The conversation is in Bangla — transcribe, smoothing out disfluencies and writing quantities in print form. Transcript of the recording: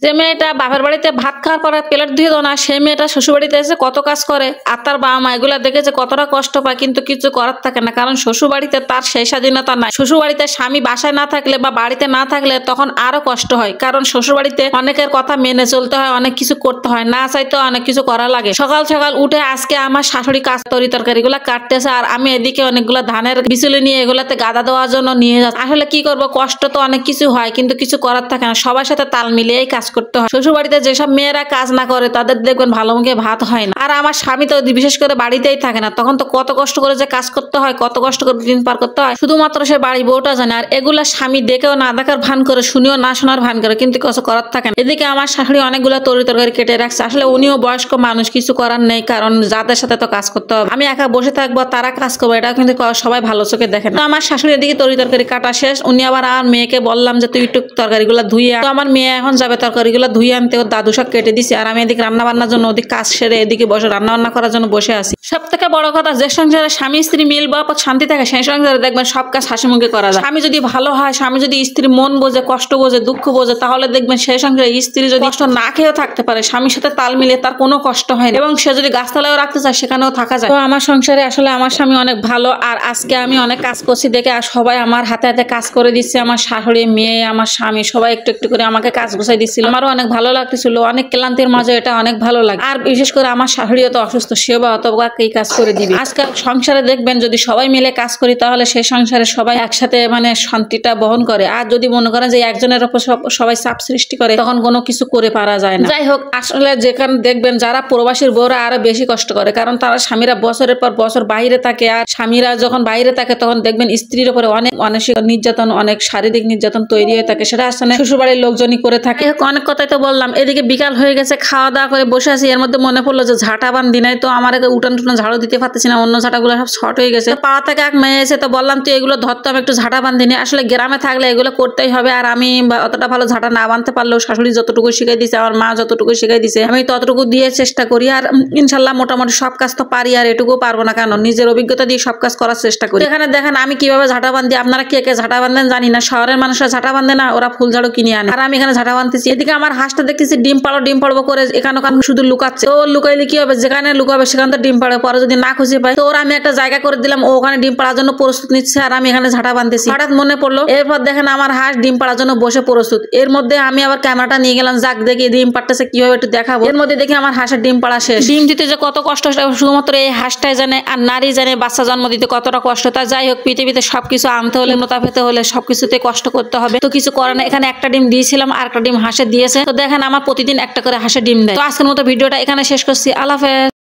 যে মেয়েটা বাপের বাড়িতে ভাত খাওয়ার পরে প্লেট ধুয়ে দাও না, সেই মেয়েটা শ্বশুর বাড়িতে এসে কত কাজ করে আর তার বাবা মা এগুলা দেখেছে কতটা কষ্ট পায়, কিন্তু কিছু করার থাকে না, কারণ শ্বশুর বাড়িতে তার সেই স্বাধীনতা নাই। শ্বশুর বাড়িতে স্বামী বাসায় না থাকলে বা বাড়িতে না থাকলে তখন আরো কষ্ট হয়, কারণ শ্বশুর বাড়িতে অনেকের কথা মেনে চলতে হয়, অনেক কিছু করতে হয়, না চাইতেও অনেক কিছু করা লাগে। সকাল সকাল উঠে আজকে আমার শাশুড়ি কাজ তরকারি গুলা কাটতেছে আর আমি এদিকে অনেকগুলা ধানের বিচুলি নিয়ে এগুলাতে গাদা দেওয়ার জন্য নিয়ে যাচ্ছি। আসলে কি করবো, কষ্ট তো অনেক কিছু হয় কিন্তু কিছু করার থাকে না, সবার সাথে তাল মিলিয়েই কাজ করতে হয়। শ্বশুর বাড়িতে যেসব মেয়েরা কাজ না করে তাদের দেখবেন ভালো মুখে ভাত হয় না। আর আমার স্বামী তো বিশেষ করে বাড়িতেই থাকে না, তখন তো কত কষ্ট করে যে কাজ করতে হয়, কত কষ্ট করে দিন পার করতে হয় শুধুমাত্র সে বাড়ি বউটা জানে। আর এগুলা স্বামী দেখেও না দেখার ভান করে, শুনিও না শোনার ভান করে, কিন্তু কিছু করার থাকে না। এদিকে আমার শাশুড়ি অনেকগুলো তরকারি কেটে রাখছে। আসলে উনিও বয়স্ক মানুষ, কিছু করার নেই, কারণ যাদের সাথে তো কাজ করতে হবে। আমি একা বসে থাকবো, তারা কাজ করবো, এটা কিন্তু সবাই ভালো চোখে দেখে না। আমার শাশুড়ি এদিকে তরকারি কাটা শেষ, উনি আবার আমার মেয়েকে বললাম যে তুই একটু তরকারিগুলো ধুয়ে আন। তো আমার মেয়ে এখন যাবে তরকারিগুলো ধুয়ে আনতে, ওর দাদু সব কেটে দিছে আর আমি এদিকে রান্না বান্নার জন্য ওদিকে কাজ সেরে এদিকে বসে রান্না বান্না করার জন্য বসে আছি। সব থেকে বড় কথা, যে সংসারে স্বামী স্ত্রী মিল বা শান্তি থাকে সেই সংসারে দেখবেন সব কাজ হাসি মুখে করা যায়। স্বামী যদি ভালো হয়, স্বামী যদি স্ত্রী মন বোঝে, কষ্ট বোঝে, দুঃখ বোঝে, তাহলে দেখবেন সেই সংসারে স্ত্রী যদি কষ্ট না খেয়েও থাকতে পারে, স্বামীর সাথে তাল মিলিয়ে তার কোনো কষ্ট হয় না, এবং সে যদি গাছতলায়ও রাখতে চায় সেখানেও থাকা যায়। তো আমার সংসারে আসলে আমার স্বামী অনেক ভালো। আর আজকে আমি অনেক কাজ করছি দেখে আর সবাই আমার হাতে হাতে কাজ করে দিচ্ছে, আমার শাশুড়ি, মেয়ে, আমার স্বামী সবাই একটু একটু করে আমাকে কাজ গোছাই দিচ্ছিল। আমারও অনেক ভালো লাগতেছিল, অনেক ক্লান্তির মাঝে এটা অনেক ভালো লাগে। আর বিশেষ করে আমার শাশুড়িও তো অসুস্থ, সেও বা অত এই কাজ করে দিবে। আজকাল সংসারে দেখবেন যদি সবাই মিলে কাজ করি তাহলে সেই সংসারে সবাই একসাথে মানে শান্তিটা বহন করে। আর যদি মনে করেন যে একজনের উপর সবাই চাপ সৃষ্টি করে তখন কোনো কিছু করে পারা যায় না। যাই হোক, আসলে যেখানে দেখবেন যারা প্রবাসীর বউরা আরো বেশি কষ্ট করে, কারণ তারা স্বামীরা বছরের পর বছর বাইরে থাকে, আর স্বামীরা যখন বাইরে থাকে তখন দেখবেন স্ত্রীর উপরে অনেক মানসিক নির্যাতন, অনেক শারীরিক নির্যাতন তৈরি হয়ে থাকে, সেটা আসলে শ্বশুরবাড়ির লোকজনই করে থাকে। অনেক কথাই তো বললাম। এদিকে বিকাল হয়ে গেছে, খাওয়া দাওয়া করে বসে আছি, এর মধ্যে মনে পড়লো যে ঝাঁটা বান্ধি নাই, তো আমার উঠান টুটান ঝাড়ু দিতে পারতেছি না, অন্য ঝাঁটাগুলো সব শর্ট হয়ে গেছে। পাড়া থেকে এক মেয়ে এসে তো বললাম তুই এগুলো ধরতে, আমি একটু ঝাঁটা বান্ধি নি। আসলে গ্রামে থাকলে এগুলো করতেই হবে, আর আমি অতটা ভালো ঝাঁটা না বাঁধতে পারলেও শাশুড়ি যতটুকু শিখাই দিছে, আমার মা যতটুকু শিখাই দিছে আমি ততটুকু দিয়ে চেষ্টা করি। আর ইনশাল্লাহ মোটামুটি সব কাজ তো পারি, আর এটুকু পারবো না কেন, নিজের অভিজ্ঞতা দিয়ে সব কাজ করার চেষ্টা করি। এখানে দেখেন আমি কিভাবে ঝাঁটা বান্ধি। আপনারা কে কে ঝাঁটা বাঁধেন জানি না, শহরের মানুষরা ঝাঁটা বাঁধে না, ওরা ফুল ঝাড়ু কিনে আনে, আর আমি এখানে ঝাঁটা বাঁধতেছি। এদিকে আমার হাঁসটা দেখতেছি ডিম পাড়বো করে এখানে শুধু লুকাচ্ছে। তো লুকাইলে কি হবে, যেখানে লুকাবে সেখানে তো ডিম পাড়ে, পরে যদি না খুঁজে পাই তো ওরা আমি একটা জায়গা করে দিলাম, ও ওখানে ডিম পাড়ার জন্য প্রস্তুত নিচ্ছে আর আমি এখানে ঝাঁটা বাঁধতেছি। হঠাৎ মনে পড়লো, এরপর দেখেন আমার হাঁস ডিম পাড়ার জন্য বসে প্রস্তুত। এর মধ্যে আমি আবার ক্যামেরাটা নিয়ে গেলাম, যাক দেখি ডিম পাড়তেছে কিভাবে একটু দেখাবো। এর মধ্যে দেখি আমার হাঁসের ডিম পাড়া শেষ। ডিম দিতে যে কত কষ্ট শুধুমাত্র এই হাঁসটাই জানে, আর নারী জানে বাচ্চা জন্ম দিতে কতটা কষ্ট। তা যাই হোক, পৃথিবীতে সবকিছু আনতে হলে, মোটা পেতে হলে সবকিছুতে কষ্ট করতে হবে, তো কিছু করে না। এখানে একটা ডিম দিয়েছিলাম, আর একটা ডিম হাঁসে দিয়েছে। তো দেখেন আমার প্রতিদিন একটা করে হাঁসের ডিম দেয়। তো আজকের মতো ভিডিওটা এখানে শেষ করছি। আল্লাহ হাফেজ।